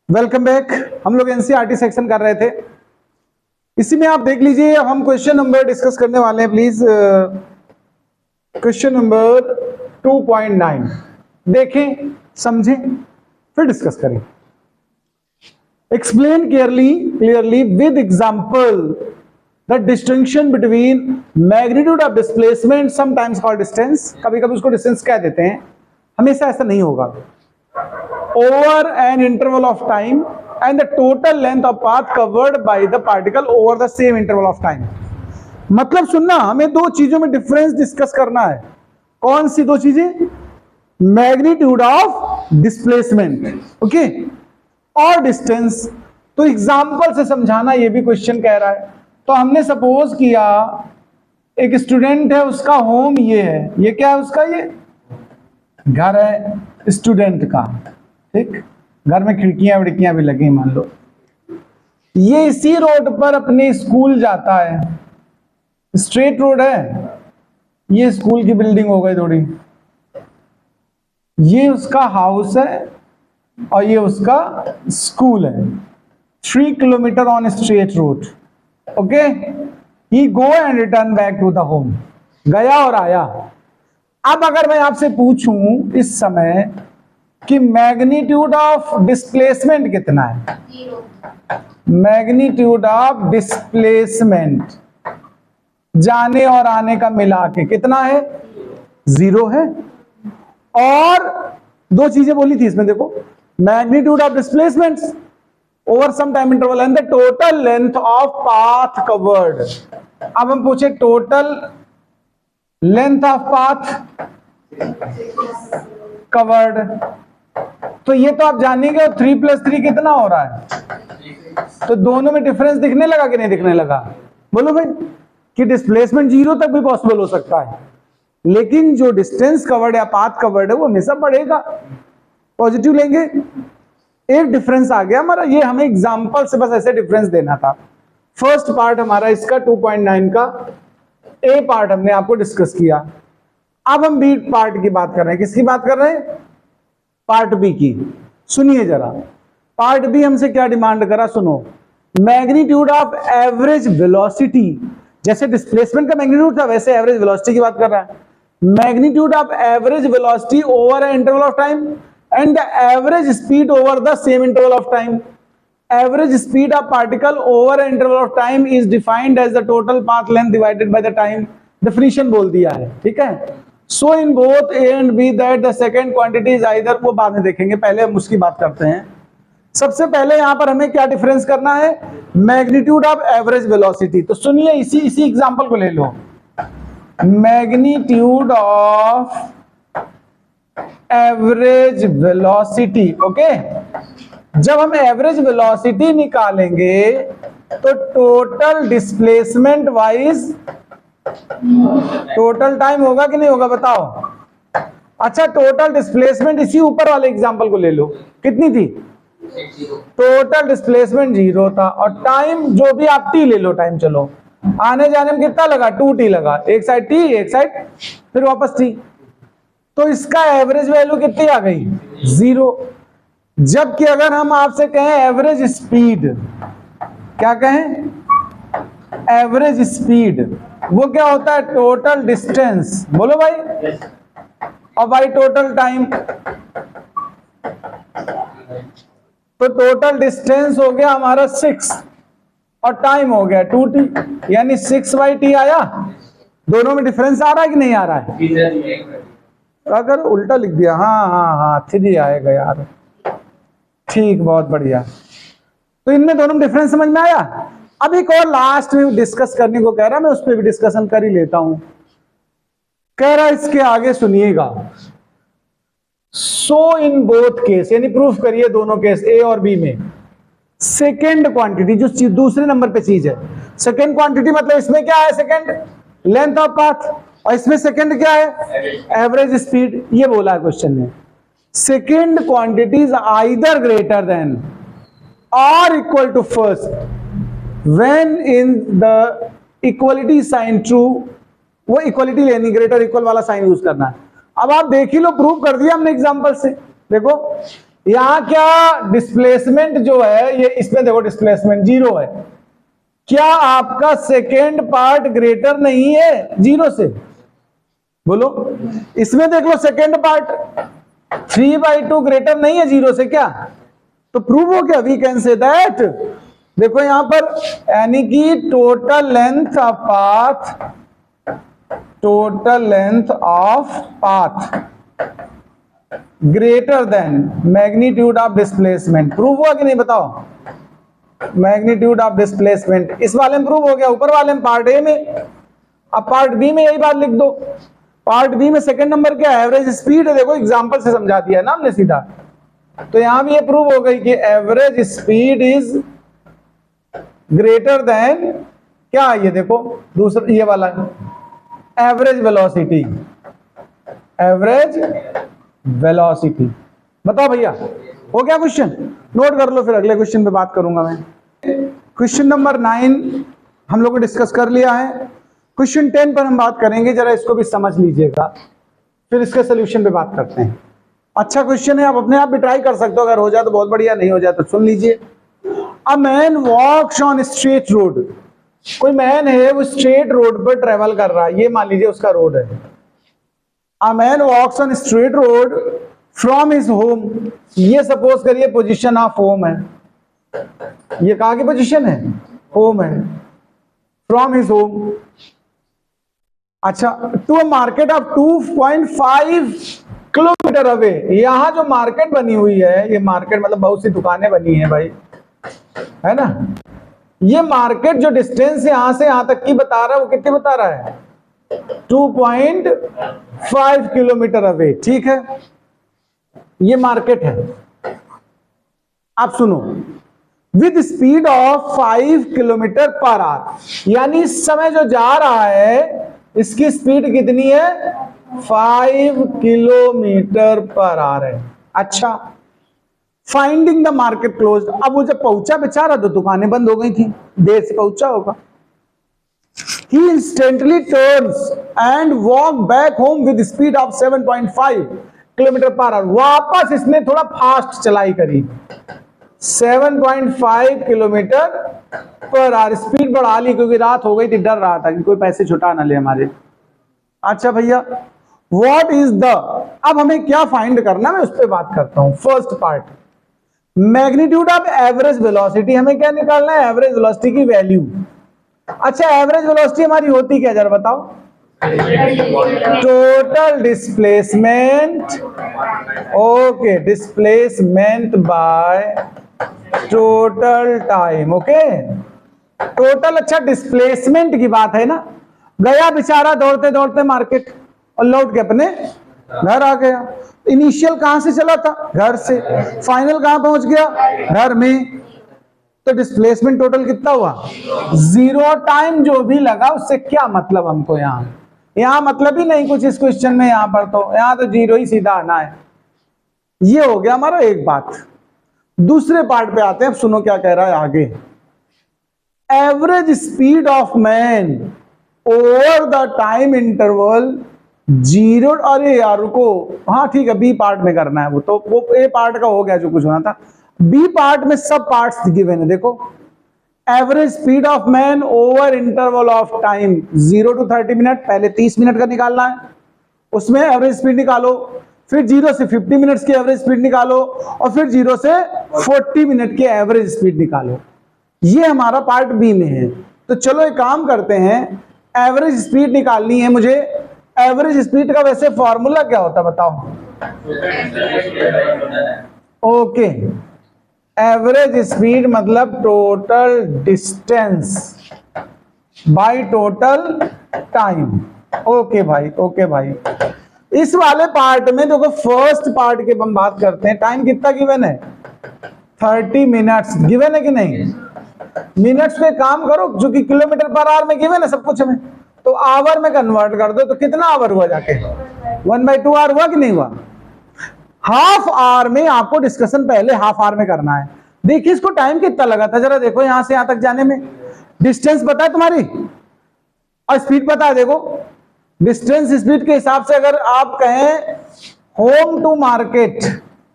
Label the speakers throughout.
Speaker 1: Welcome back. हम लोग NCERT section कर रहे थे, इसी में आप देख लीजिए। अब हम क्वेश्चन नंबर डिस्कस करने वाले हैं। प्लीज क्वेश्चन नंबर 2.9 देखें, समझें, फिर डिस्कस करें। Explain clearly with example the distinction between magnitude of displacement, sometimes called distance, कभी कभी उसको डिस्टेंस कह देते हैं, हमेशा ऐसा नहीं होगा, over an interval of time and the total length of path covered by the particle over the same interval of time। मतलब सुनना, हमें दो चीजों में डिफरेंस डिस्कस करना है। कौन सी दो चीजें? मैग्नीट्यूड ऑफ डिस्प्लेसमेंट, ओके, और डिस्टेंस। तो एग्जांपल से समझाना, ये भी क्वेश्चन कह रहा है। तो हमने सपोज किया एक स्टूडेंट है, उसका होम ये है, ये क्या है उसका? ये घर है स्टूडेंट का, ठीक। घर में खिड़कियां विड़कियां भी लगी, मान लो। ये इसी रोड पर अपने स्कूल जाता है, स्ट्रेट रोड है। ये स्कूल की बिल्डिंग हो गई थोड़ी, ये उसका हाउस है और ये उसका स्कूल है। 3 kilometre on straight road, okay. He go and return back to the home, गया और आया। अब अगर मैं आपसे पूछूं इस समय कि मैग्नीट्यूड ऑफ डिस्प्लेसमेंट कितना है? मैग्नीट्यूड ऑफ डिस्प्लेसमेंट जाने और आने का मिला के कितना है? 0 है। और दो चीजें बोली थी इसमें, देखो, magnitude of displacement over some time interval and the total length of path covered. अब हम पूछे total length of path covered, तो ये तो आप जानेंगे 3 + 3 कितना हो रहा है। तो दोनों में डिफरेंस दिखने लगा कि नहीं दिखने लगा? बोलो भाई, कि डिस्प्लेसमेंट 0 तक भी पॉसिबल हो सकता है, लेकिन जो डिस्टेंस कवर्ड या पाथ कवर्ड है वो हमेशा बढ़ेगा। पॉजिटिव लेंगे। एक डिफरेंस आ गया हमारा, ये हमें एग्जांपल से बस ऐसे डिफरेंस देना था। फर्स्ट पार्ट हमारा इसका 2.9 का ए पार्ट हमने आपको डिस्कस किया। अब हम बी पार्ट की बात कर रहे हैं। किसकी बात कर रहे हैं? पार्ट बी की। सुनिए जरा, पार्ट बी हमसे क्या डिमांड करा, सुनो। मैग्नीट्यूड ऑफ एवरेज वेलोसिटी, जैसे डिस्प्लेसमेंट का मैग्नीट्यूड था वैसे एवरेज वेलोसिटी की बात कर रहा है। Magnitude of average velocity over an interval of time and the average speed over the same interval of time. Average speed of particle over an interval of time is defined as the total path length divided by the time. Definition बोल दिया है, ठीक है। So in both A and B that the second quantity is either, वो बाद में देखेंगे, पहले हम उसकी बात करते हैं। सबसे पहले यहां पर हमें क्या डिफरेंस करना है? Magnitude of average velocity. तो सुनिए, इसी एग्जांपल को ले लो। Magnitude of average velocity, okay. जब हम एवरेज वेलोसिटी निकालेंगे तो total displacement wise total time होगा कि नहीं होगा, बताओ। अच्छा, टोटल डिस्प्लेसमेंट इसी ऊपर वाले एग्जांपल को ले लो, कितनी थी? टोटल डिस्प्लेसमेंट 0 था, और टाइम जो भी आप टी ले लो, टाइम चलो आने जाने में कितना लगा? 2t लगा, एक साइड टी एक साइड फिर वापस टी। तो इसका एवरेज वैल्यू कितनी आ गई? 0। जबकि अगर हम आपसे कहें एवरेज स्पीड, क्या कहें? एवरेज स्पीड, वो क्या होता है? टोटल डिस्टेंस, बोलो भाई, और भाई टोटल टाइम। तो टोटल डिस्टेंस हो गया हमारा 6 और टाइम हो गया 2t, यानी 6/t आया। दोनों में डिफरेंस आ रहा है कि नहीं आ रहा है? अगर उल्टा लिख दिया, हाँ 3 आएगा यार, ठीक, बहुत बढ़िया। तो इनमें दोनों में डिफरेंस समझ में आया। अब एक और लास्ट में डिस्कस करने को कह रहा, मैं उस पर भी डिस्कशन कर ही लेता हूं। कह रहा इसके आगे सुनिएगा। सो इन बोथ केस, यानी प्रूफ करिए दोनों केस ए और बी में, सेकेंड क्वांटिटी जो दूसरे नंबर पे चीज है, सेकेंड क्वांटिटी मतलब इसमें क्या है? सेकेंड लेंथ ऑफ पाथ, और इसमें सेकेंड क्या है? Average speed. ये बोला है क्वेश्चन में। Second quantity is either greater than और equal to first when in the equality sign true, वो इक्वलिटी लेनी, ग्रेटर इक्वल वाला साइन यूज करना है। अब आप देख ही लो, प्रूव कर दिया हमने एग्जांपल से। देखो, यहां क्या डिस्प्लेसमेंट जो है, ये इसमें देखो डिस्प्लेसमेंट 0 है। क्या आपका सेकेंड पार्ट ग्रेटर नहीं है 0 से? बोलो, इसमें देख लो सेकेंड पार्ट 3/2 ग्रेटर नहीं है 0 से क्या? तो प्रूव हो गया, वी कैन से दैट। देखो यहां पर, यानी कि total length of path greater than magnitude of displacement. Prove हुआ कि नहीं बताओ? मैग्नीट्यूड ऑफ डिस्प्लेसमेंट इस वाले में प्रूव हो गया, ऊपर वाले में पार्ट ए में। अब पार्ट बी में यही बात लिख दो। पार्ट बी में सेकंड नंबर क्या है? एवरेज स्पीड है। देखो एग्जांपल से समझा दिया है ना हमने सीधा। तो यहां भी ये प्रूव हो गई कि average speed is greater than क्या? ये देखो दूसरा ये वाला एवरेज वेलोसिटी। एवरेज वेलोसिटी बताओ भैया, हो गया क्वेश्चन? नोट कर लो, फिर अगले क्वेश्चन पे बात करूंगा मैं। क्वेश्चन नंबर 9 हम लोग ने डिस्कस कर लिया है। क्वेश्चन 10 पर हम बात करेंगे, जरा इसको भी समझ लीजिएगा, फिर इसके सोल्यूशन पे बात करते हैं। अच्छा क्वेश्चन है, आप अपने आप भी ट्राई कर सकते हो, अगर हो जाए तो बहुत बढ़िया, नहीं हो जाए तो सुन लीजिए। A man walks on straight road. कोई मैन है, वो स्ट्रेट रोड पर ट्रेवल कर रहा है, ये मान लीजिए उसका रोड है। A man walks on straight road from his home. ये सपोज करिए पोजीशन ऑफ होम है, ये कहां की पोजीशन है? होम है। फ्रॉम हिज होम, अच्छा, to a market of 2.5 kilometre away. यहां जो मार्केट बनी हुई है, ये मार्केट मतलब बहुत सी दुकानें बनी है भाई, है ना। ये मार्केट जो डिस्टेंस यहां से यहां तक की बता रहा है, वो कितनी बता रहा है? 2.5 किलोमीटर अवे। ठीक है, ये मार्केट है। आप सुनो, with speed of 5 kilometre per hour, यानी इस समय जो जा रहा है इसकी स्पीड कितनी है? 5 किलोमीटर पर आवर है। अच्छा, फाइंडिंग द मार्केट क्लोज्ड। अब वो जब पहुंचा बेचारा तो दुकानें बंद हो गई थी, देर से पहुंचा होगा। He instantly turns and walk back home with speed of 7.5 kilometre per hour. वापस इसने थोड़ा फास्ट चलाई करी, 7.5 किलोमीटर पर आवर स्पीड बढ़ा ली, क्योंकि रात हो गई थी, डर रहा था कि कोई पैसे छुटा ना ले हमारे। अच्छा भैया, व्हाट इज द, अब हमें क्या फाइंड करना, मैं उस पर बात करता हूं। First part, magnitude of average velocity. हमें क्या निकालना है? एवरेज वेलोसिटी की वैल्यू। अच्छा, एवरेज वेलोसिटी हमारी होती क्या, जरा बताओ? Total displacement, okay, displacement by total time. Okay, total. अच्छा, डिस्प्लेसमेंट की बात है ना। गया बेचारा दौड़ते दौड़ते मार्केट और लौट के अपने घर आ गया। इनिशियल कहां से चला था? घर से। फाइनल कहां पहुंच गया? घर में। तो डिस्प्लेसमेंट टोटल कितना हुआ? 0। टाइम जो भी लगा उससे क्या मतलब हमको? यहां मतलब ही नहीं कुछ इस क्वेश्चन में। यहां पर तो यहां तो 0 ही सीधा आना है। ये हो गया हमारा एक बात। दूसरे पार्ट पे आते हैं, अब सुनो क्या कह रहा है आगे। Average speed of man over the time interval 0। अरे यार रुको, हाँ ठीक है, बी पार्ट में करना है वो ए पार्ट का हो गया जो कुछ होना था। बी पार्ट में सब पार्ट्स गिवन है। देखो, average speed of man over interval of time 0 to 30 minute. पहले 30 मिनट का निकालना है, उसमें एवरेज स्पीड निकालो। फिर 0 से 50 मिनट्स की एवरेज स्पीड निकालो, और फिर 0 से 40 मिनट की एवरेज स्पीड निकालो। ये हमारा पार्ट बी में है। तो चलो एक काम करते हैं, एवरेज स्पीड निकालनी है मुझे। एवरेज स्पीड का वैसे फॉर्मूला क्या होता है बताओ? ओके, एवरेज स्पीड मतलब total distance by total time. Okay भाई, ओके भाई। इस वाले पार्ट में देखो, फर्स्ट पार्ट की हम बात करते हैं। टाइम कितना गिवन है? 30 मिनट्स गिवन है कि नहीं? मिनट्स पे काम करो, जो कि किलोमीटर पर आवर में गिवन है सब कुछ हमें, तो आवर में कन्वर्ट कर दो। तो कितना आवर हुआ जाके? 1/2 आवर हुआ कि नहीं हुआ? हाफ आवर में आपको डिस्कशन पहले हाफ आवर में करना है। देखिए इसको टाइम कितना लगा था, जरा देखो यहां से यहां तक जाने में। डिस्टेंस पता है तुम्हारी और स्पीड पता है। देखो डिस्टेंस स्पीड के हिसाब से अगर आप कहें होम टू मार्केट,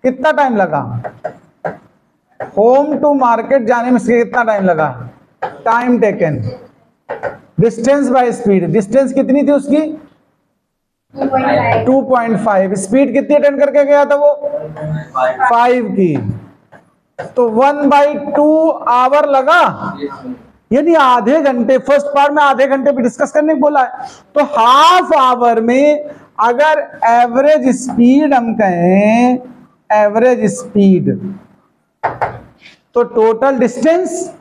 Speaker 1: कितना टाइम लगा? होम टू मार्केट जाने में कितना टाइम लगा? Time taken. Distance by speed, distance कितनी थी उसकी? 2.5। स्पीड कितनी अटेंड करके गया था वो? 5 की। तो 1/2 आवर लगा, यानी आधे घंटे। फर्स्ट पार्ट में आधे घंटे भी डिस्कस करने को बोला है, तो हाफ आवर में अगर एवरेज स्पीड हम कहें, एवरेज स्पीड, तो total distance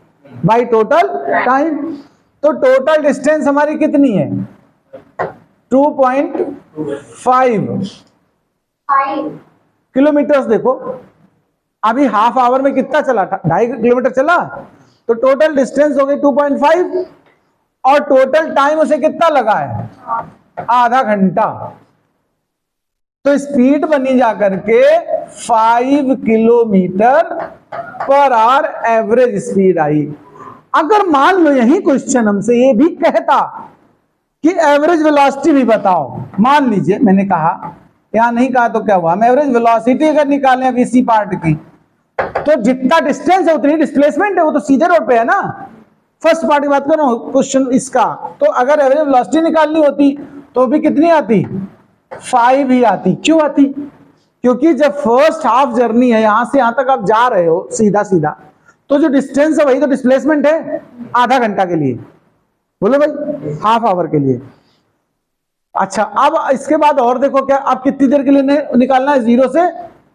Speaker 1: by total time. तो टोटल डिस्टेंस हमारी कितनी है? 2.5 किलोमीटर्स। देखो अभी हाफ आवर में कितना चला? 2.5 किलोमीटर चला, तो टोटल डिस्टेंस हो गई 2.5 और टोटल टाइम उसे कितना लगा है? आधा घंटा। तो स्पीड बनी जाकर के 5 kilometre per hour average speed आई। अगर मान लो यही क्वेश्चन हमसे ये भी कहता कि एवरेज वेलोसिटी भी बताओ, मान लीजिए मैंने कहा, यहां नहीं कहा तो क्या हुआ, हम एवरेज वेलोसिटी अगर निकालें वीसी पार्ट की, तो जितना डिस्टेंस है उतनी डिस्प्लेसमेंट है, वो तो सीधे रोड पे है ना। फर्स्ट पार्ट की बात कर रहा हूं क्वेश्चन इसका। तो अगर एवरेज वेलोसिटी निकालनी होती तो भी कितनी आती? 5 ही आती। क्यों आती? क्योंकि जब फर्स्ट हाफ जर्नी है, यहां से यहां तक आप जा रहे हो सीधा सीधा, तो जो डिस्टेंस है वही तो डिस्प्लेसमेंट है आधा घंटा के लिए। बोलो भाई, हाफ आवर के लिए। अच्छा, अब इसके बाद और देखो क्या, आप कितनी देर के लिए निकालना है? 0 से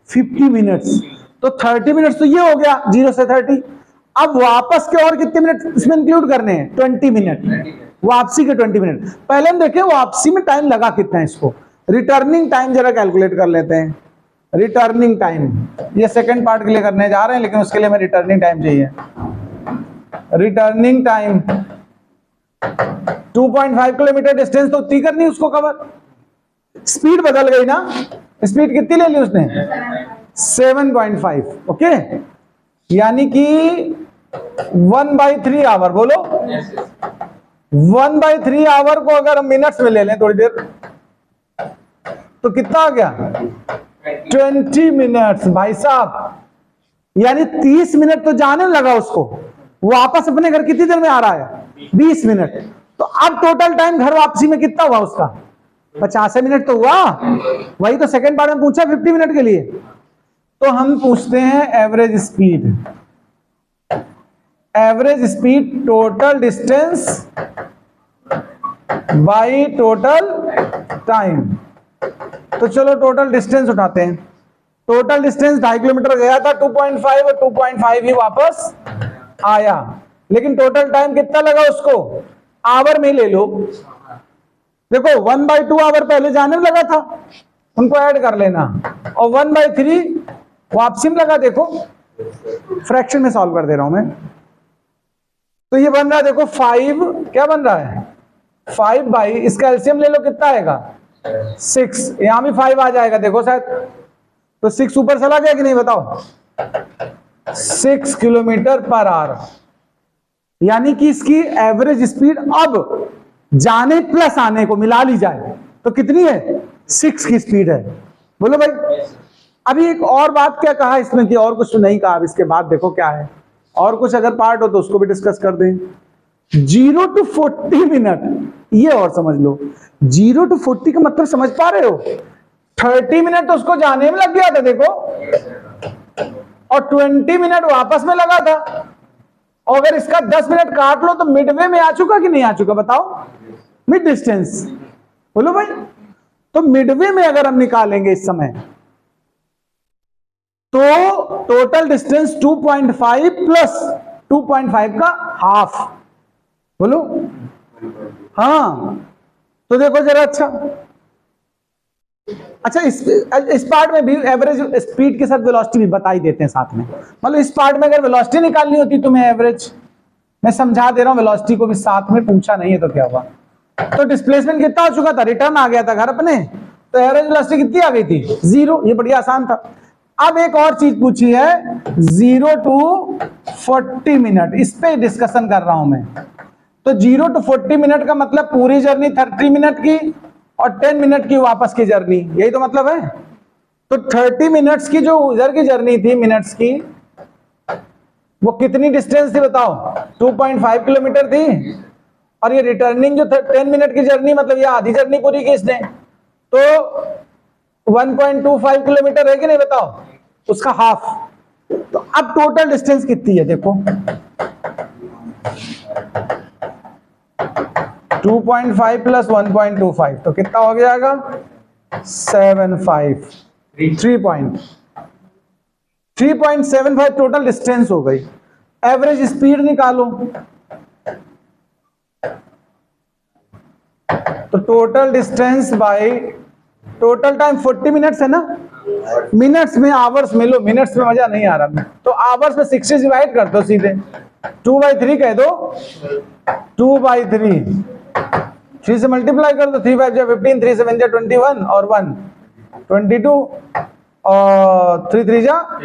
Speaker 1: 50 मिनट्स। तो 30 मिनट्स तो ये हो गया 0 से 30। अब वापस के और कितने मिनट इसमें इंक्लूड करने हैं? 20 मिनट। वापसी के 20 मिनट। पहले हम देखें वापसी में टाइम लगा कितना है इसको। रिटर्निंग टाइम जरा कैलकुलेट कर लेते हैं। रिटर्निंग टाइम, ये सेकंड पार्ट के लिए करने जा रहे हैं, लेकिन उसके लिए हमें रिटर्निंग टाइम चाहिए। रिटर्निंग टाइम 2.5 किलोमीटर डिस्टेंस तो उतनी करनी उसको कवर। स्पीड बदल गई ना, स्पीड कितनी ले ली उसने? 7.5। ओके, यानी कि 1/3 आवर। बोलो 1/3 आवर को अगर हम मिनट्स में ले लें थोड़ी देर, तो कितना आ गया? 20 मिनट्स। भाई साहब, यानी 30 मिनट तो जाने लगा उसको, वापस अपने घर कितनी देर में आ रहा है? 20 मिनट। तो अब टोटल टाइम घर वापसी में कितना हुआ उसका? 50 मिनट तो हुआ। वही तो सेकंड पार्ट में पूछा 50 मिनट के लिए। तो हम पूछते हैं average speed. Average speed total distance by total time. तो चलो टोटल डिस्टेंस उठाते हैं। टोटल डिस्टेंस 2.5 किलोमीटर गया था, 2.5 और 2.5 ही वापस आया, लेकिन टोटल टाइम कितना लगा उसको? आवर में ले लो। देखो 1/2 आवर पहले जाने में लगा था, उनको ऐड कर लेना, और 1/3 वापसी में लगा। देखो फ्रैक्शन में सॉल्व कर दे रहा हूं मैं। तो ये बन रहा है, देखो 5, क्या बन रहा है? 5 बाई, इसका एलसीएम ले लो, कितना आएगा? 6। यहां भी 5 आ जाएगा, देखो शायद। तो 6 ऊपर चला गया कि नहीं बताओ? 6 किलोमीटर पर आवर। यानी कि इसकी एवरेज स्पीड अब जाने प्लस आने को मिला ली जाए तो कितनी है? 6 की स्पीड है। बोलो भाई। अभी एक और बात क्या कहा इसमें कि और कुछ तो नहीं कहा। अब इसके बाद देखो क्या है, और कुछ अगर पार्ट हो तो उसको भी डिस्कस कर दें। 0 to 40 मिनट, ये और समझ लो। 0 to 40 का मतलब समझ पा रहे हो? 30 मिनट तो उसको जाने में लग गया था, देखो, और 20 मिनट वापस में लगा था। और अगर इसका 10 मिनट काट लो तो मिडवे में आ चुका कि नहीं आ चुका? बताओ। Mid distance. बोलो भाई। तो मिडवे में अगर हम निकालेंगे इस समय, तो टोटल डिस्टेंस 2.5 प्लस 2.5 का हाफ। बोलो हाँ। तो देखो जरा, अच्छा इस पार्ट में भी एवरेज स्पीड के साथ वेलोसिटी भी बता ही देते हैं साथ में। मतलब इस पार्ट में अगर वेलोसिटी निकालनी होती तुम्हें एवरेज, मैं समझा दे रहा हूं, वेलोसिटी को भी साथ में पूछा नहीं है तो क्या हुआ। तो डिस्प्लेसमेंट कितना हो चुका था? रिटर्न आ गया था घर अपने, तो एवरेज वेलोसिटी कितनी आ गई थी? 0। ये बढ़िया आसान था। अब एक और चीज पूछी है, 0 to 40 मिनट, इस पे डिस्कशन कर रहा हूं मैं। तो 0 to 40 मिनट का मतलब पूरी जर्नी 30 मिनट की और 10 मिनट की वापस की जर्नी, यही तो मतलब है। तो 30 मिनट्स की जो इधर की जर्नी थी मिनट्स की, वो कितनी डिस्टेंस थी बताओ? 2.5 किलोमीटर थी। और ये रिटर्निंग जो 10 मिनट की जर्नी, मतलब ये आधी जर्नी पूरी की इसने, तो 1.25 किलोमीटर है कि नहीं बताओ, उसका हाफ। तो अब टोटल डिस्टेंस कितनी है देखो, 2.5 प्लस 1.25 तो कितना हो जाएगा? 75, 3.75 टोटल डिस्टेंस हो गई। एवरेज स्पीड निकालो, तो total distance by total time 40 minutes है ना, मिनट्स में आवर्स में लो, मिनट्स में मजा नहीं आ रहा, तो आवर्स में 60 डिवाइड कर दो सीधे, 2/3 कह दो, 2/3, 3 से मल्टीप्लाई कर दो, 3 5 जा 15, 3 7 जा 21 और 1 22 और 3 3 जा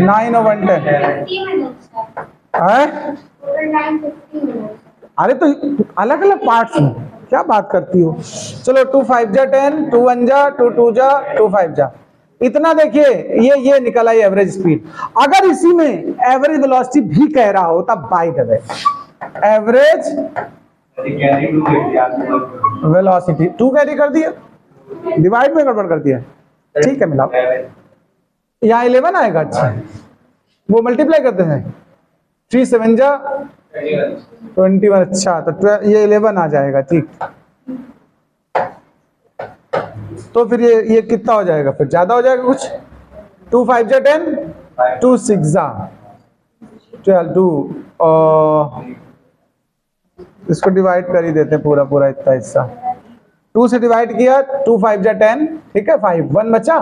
Speaker 1: 9 और 1 10 है। अरे तो अलग अलग पार्ट्स में क्या बात करती हो? चलो 2 5 जा 10, 2 1 जा 2 2 जा 2 5 जा, इतना देखिए ये निकला है एवरेज स्पीड। अगर इसी में एवरेज वेलोसिटी भी कह रहा हो तब बाय कर दे, एवरेज वेलोसिटी 2 कैरी कर दिया, डिवाइड में गड़बड़ कर दिया, ठीक है मिला, यहाँ 11 आएगा। अच्छा वो मल्टीप्लाई करते हैं, 3 7 जा 21, अच्छा तो ये 11 आ जाएगा, ठीक। तो फिर ये कितना हो जाएगा, फिर ज्यादा हो जाएगा कुछ, 2 5 जा 10, 2 6 जा 12, 2 इसको डिवाइड कर ही देते पूरा पूरा इतना हिस्सा, 2 से डिवाइड किया, 2 5 जा 10, ठीक है, 5 1 बचा,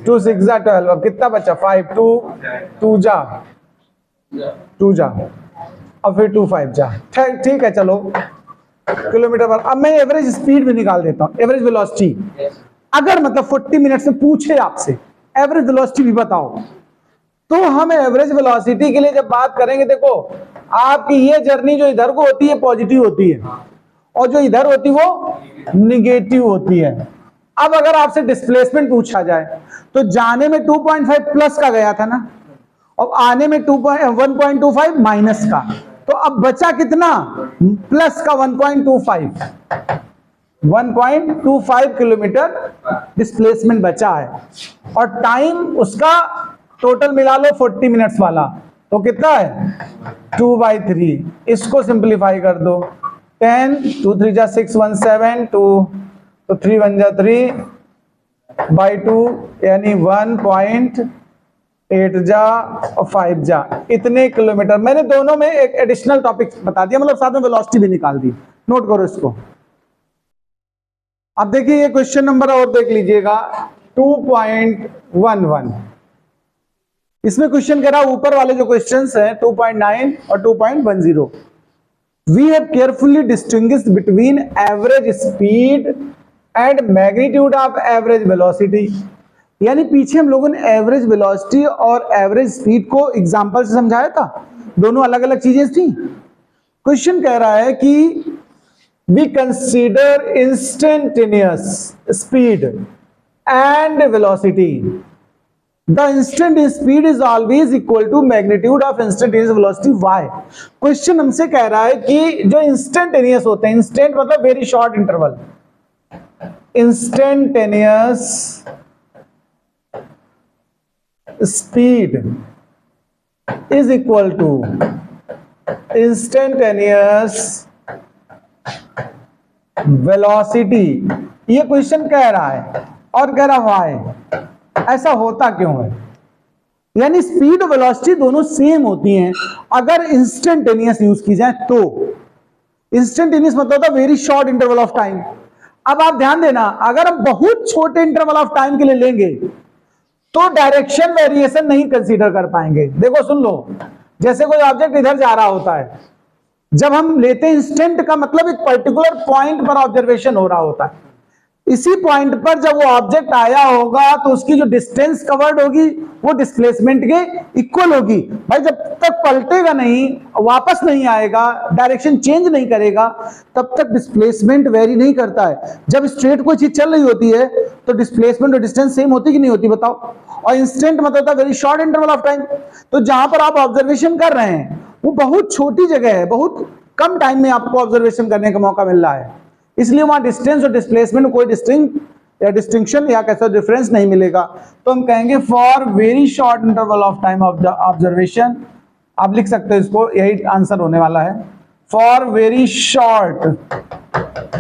Speaker 1: 2 6 जा 12, अब कितना बचा, 5 2 2 जा 2 जा और फिर 2 5 जा, ठीक है। चलो किलोमीटर पर, अब मैं एवरेज स्पीड भी निकाल देता हूं, एवरेज वेलोसिटी। अगर मतलब 40 मिनट्स में पूछे आपसे एवरेज वेलोसिटी भी बताओ, तो हम एवरेज वेलोसिटी के लिए जब बात करेंगे, देखो आपकी ये जर्नी जो इधर को होती है पॉजिटिव होती है, और जो इधर होती है वो निगेटिव होती है। अब अगर आपसे डिस्प्लेसमेंट पूछा जाए तो जाने में 2.5 प्लस का गया था ना, और आने में 1.25 माइनस का, तो अब बचा कितना, प्लस का 1.25 किलोमीटर डिस्प्लेसमेंट बचा है, और टाइम उसका टोटल मिला लो 40 मिनट्स वाला, तो कितना है 2/3। इसको सिंप्लीफाई कर दो, 10 2 3 जा 6 1 7 2 तो 3 1 जा 3/2 यानी 1.8 जा और 5 जा, इतने किलोमीटर। मैंने दोनों में एक एडिशनल टॉपिक बता दिया, मतलब साथ में वेलोसिटी भी निकाल दी, नोट करो इसको। अब देखिए ये क्वेश्चन नंबर और देख लीजिएगा 2.11, इसमें क्वेश्चन कह रहा है, ऊपर वाले जो क्वेश्चंस हैं 2.9 और 2.10, we have carefully distinguished between average speed and magnitude of average velocity. यानी पीछे हम लोगों ने एवरेज वेलोसिटी और एवरेज स्पीड को एग्जांपल से समझाया था, दोनों अलग अलग चीजें थी। क्वेश्चन कह रहा है कि we consider instantaneous speed and velocity. The instantaneous speed is always equal to magnitude of instantaneous velocity. Why? Question हमसे कह रहा है कि जो इंस्टेंटेनियस होते हैं, इंस्टेंट मतलब very short interval, instantaneous speed is equal to instantaneous velocity. ये क्वेश्चन कह रहा है, और कह रहा व्हाई, ऐसा होता क्यों है। यानी स्पीड और वेलोसिटी दोनों सेम होती हैं अगर इंस्टेंटेनियस यूज की जाए तो। इंस्टेंटेनियस मतलब होता है very short interval of time. अब आप ध्यान देना, अगर हम बहुत छोटे इंटरवल ऑफ टाइम के लिए लेंगे तो डायरेक्शन वेरिएशन नहीं कंसीडर कर पाएंगे। देखो सुन लो, जैसे कोई ऑब्जेक्ट इधर जा रहा होता है, जब हम लेते हैं इंस्टेंट का मतलब एक पर्टिकुलर पॉइंट पर ऑब्जर्वेशन हो रहा होता है, इसी पॉइंट पर जब वो ऑब्जेक्ट आया होगा तो उसकी जो डिस्टेंस कवर्ड होगी वो डिस्प्लेसमेंट के इक्वल होगी। भाई जब तक पलटेगा नहीं, वापस नहीं आएगा, डायरेक्शन चेंज नहीं करेगा, तब तक डिस्प्लेसमेंट वेरी नहीं करता है। जब स्ट्रेट कोई चीज चल रही होती है तो डिस्प्लेसमेंट और डिस्टेंस सेम होती कि नहीं होती बताओ। और इंस्टेंट मतलब होता है very short interval of time. तो जहां पर आप ऑब्जर्वेशन कर रहे हैं वो बहुत छोटी जगह है, बहुत कम टाइम में आपको ऑब्जर्वेशन करने का मौका मिल रहा है, इसलिए वहां डिस्टेंस और डिस्प्लेसमेंट कोई डिस्टिंक्शन या कैसा डिफरेंस नहीं मिलेगा। तो हम कहेंगे for very short interval of time of the observation, आप लिख सकते हो इसको, यही आंसर होने वाला है। For very short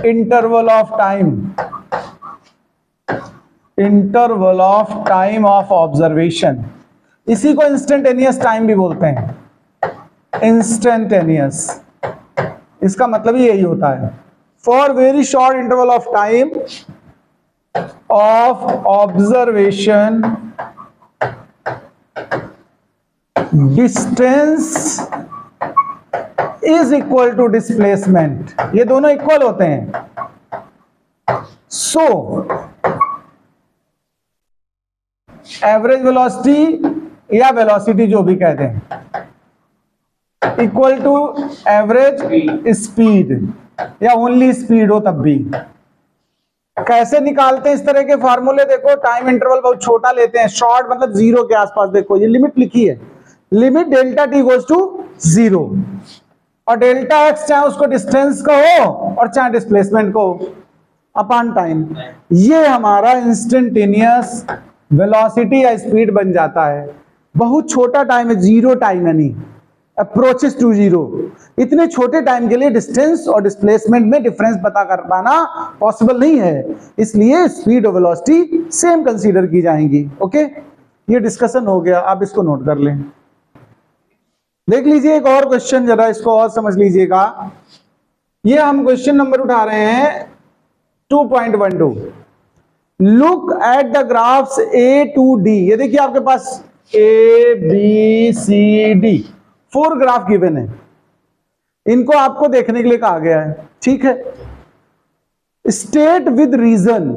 Speaker 1: interval of time of observation, इसी को इंस्टेंटेनियस टाइम भी बोलते हैं, इंस्टेंटेनियस, इसका मतलब ही यही होता है। For very short interval of time of observation, distance is equal to displacement, ये दोनों इक्वल होते हैं। सो एवरेज वेलोसिटी या वेलोसिटी जो भी कहते हैं इक्वल टू एवरेज स्पीड या ओनली स्पीड हो तब भी। कैसे निकालते हैं इस तरह के फार्मूले? देखो टाइम इंटरवल बहुत छोटा लेते हैं, शॉर्ट मतलब जीरो के आसपास। देखो ये लिमिट लिखी है, limit delta T goes to zero, और डेल्टा एक्स चाहे उसको डिस्टेंस को हो और चाहे डिस्प्लेसमेंट को अपॉन टाइम। ये हमारा इंस्टेंटेनियस वेलोसिटी या स्पीड बन जाता है। बहुत छोटा टाइम है, जीरो टाइम है, नहीं अप्रोचेस टू जीरो। इतने छोटे टाइम के लिए डिस्टेंस और डिस्प्लेसमेंट में डिफरेंस पता कर पाना पॉसिबल नहीं है, इसलिए स्पीड और वेलोसिटी सेम कंसीडर की जाएंगी। ओके, ये डिस्कशन हो गया, आप इसको नोट कर लें। देख लीजिए एक और क्वेश्चन, जरा इसको और समझ लीजिएगा। ये हम क्वेश्चन नंबर उठा रहे हैं 2.12। Look at the graphs A to D। ये देखिए आपके पास A B C D 4 graph given है, इनको आपको देखने के लिए कहा गया है, ठीक है। स्टेट विद रीजन,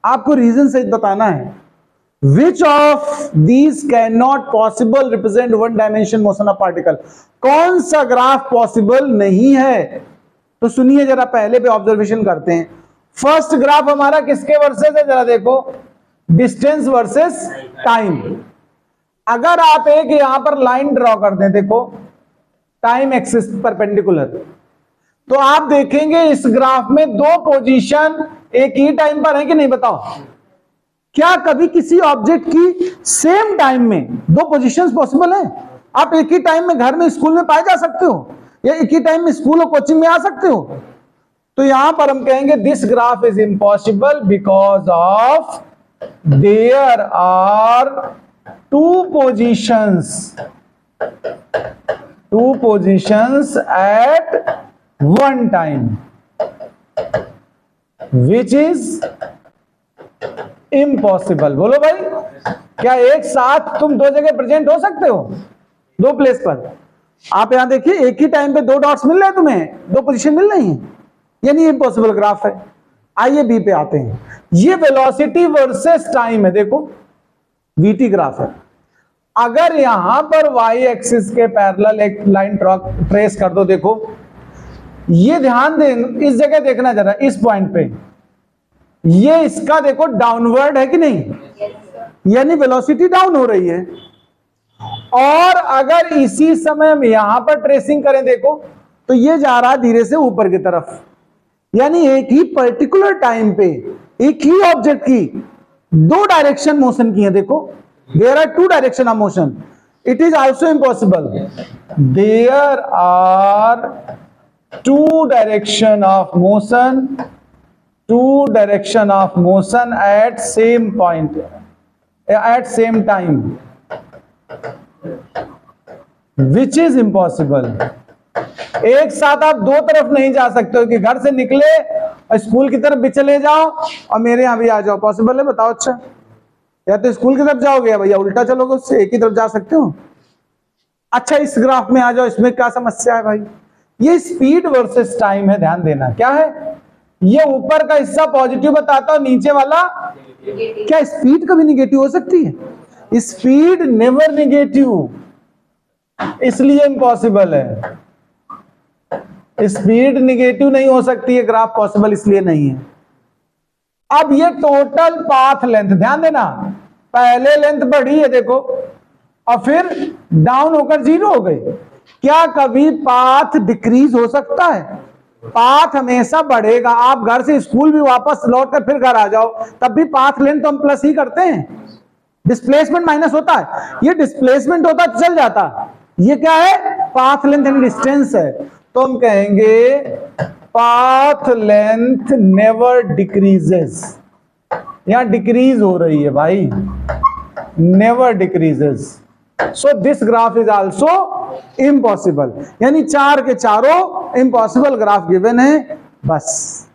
Speaker 1: आपको रीजन सहित बताना है। Which of these can not possible represent one dimension motion of particle. कौन सा ग्राफ पॉसिबल नहीं है? तो सुनिए जरा, पहले पे ऑब्जर्वेशन करते हैं। फर्स्ट ग्राफ हमारा किसके वर्सेस है? जरा देखो, डिस्टेंस वर्सेस टाइम। अगर आप एक यहां पर लाइन ड्रॉ कर दें, देखो टाइम एक्सिस परपेंडिकुलर, तो आप देखेंगे इस ग्राफ में दो पोजीशन एक ही टाइम पर है कि नहीं? बताओ, क्या कभी किसी ऑब्जेक्ट की सेम टाइम में दो पोजीशंस पॉसिबल है? आप एक ही टाइम में घर में, स्कूल में पाए जा सकते हो, या एक ही टाइम में स्कूल और कोचिंग में आ सकते हो? तो यहां पर हम कहेंगे this graph is impossible because of there are two positions at one time which is impossible. बोलो भाई, क्या एक साथ तुम दो जगह प्रेजेंट हो सकते हो, दो प्लेस पर? आप यहां देखिए, एक ही टाइम पे दो डॉट्स मिल रहे हैं, तुम्हें दो पोजीशन मिल रही है, यानी इम्पॉसिबल ग्राफ है। आइए बी पे आते हैं। ये वेलोसिटी वर्सेस टाइम है, देखो वीटी ग्राफ है। अगर यहां पर वाई एक्सिस के पैरेलल एक लाइन ट्रेस कर दो, देखो ये ध्यान दें, इस जगह देखना जरा, इस पॉइंट पे ये इसका देखो डाउनवर्ड है कि नहीं, यानी वेलोसिटी डाउन हो रही है। और अगर इसी समय में यहां पर ट्रेसिंग करें, देखो तो ये जा रहा है धीरे से ऊपर की तरफ, यानी एक ही पर्टिकुलर टाइम पे एक ही ऑब्जेक्ट की दो डायरेक्शन मोशन की है। देखो there are two direction of motion, it is also impossible. There are two direction of motion at same point, at same time, which is impossible. एक साथ आप दो तरफ नहीं जा सकते हो कि घर से निकले और स्कूल की तरफ भी चले जाओ और मेरे यहां भी आ जाओ, पॉसिबल है? बताओ। अच्छा, या तो स्कूल की तरफ जाओगे या भैया उल्टा चलोगे, उससे एक ही तरफ जा सकते हो। अच्छा, इस ग्राफ में आ जाओ, इसमें क्या समस्या है भाई? ये स्पीड वर्सेस टाइम है, ध्यान देना। क्या है? ये ऊपर का हिस्सा पॉजिटिव बताता है, नीचे वाला क्या स्पीड कभी निगेटिव हो सकती है? स्पीड नेवर निगेटिव, इसलिए इम्पॉसिबल है। स्पीड निगेटिव नहीं हो सकती है, ग्राफ पॉसिबल इसलिए नहीं है। अब ये टोटल पाथ लेंथ, ध्यान देना, पहले लेंथ बढ़ी है देखो, और फिर डाउन होकर 0 हो गई। क्या कभी पाथ डिक्रीज हो सकता है? पाथ हमेशा बढ़ेगा। आप घर से स्कूल भी वापस लौट कर फिर घर आ जाओ, तब भी पाथ लेंथ तो हम प्लस ही करते हैं, डिस्प्लेसमेंट माइनस होता है। ये डिस्प्लेसमेंट होता तो चल जाता, ये क्या है? पाथ लेंथ एंड डिस्टेंस है। तो हम कहेंगे पाथ लेंथ नेवर डिक्रीजेस। यहां डिक्रीज हो रही है भाई, never decreases. So this graph is also impossible. यानी 4 के चारों इम्पॉसिबल ग्राफ गिवन है, बस।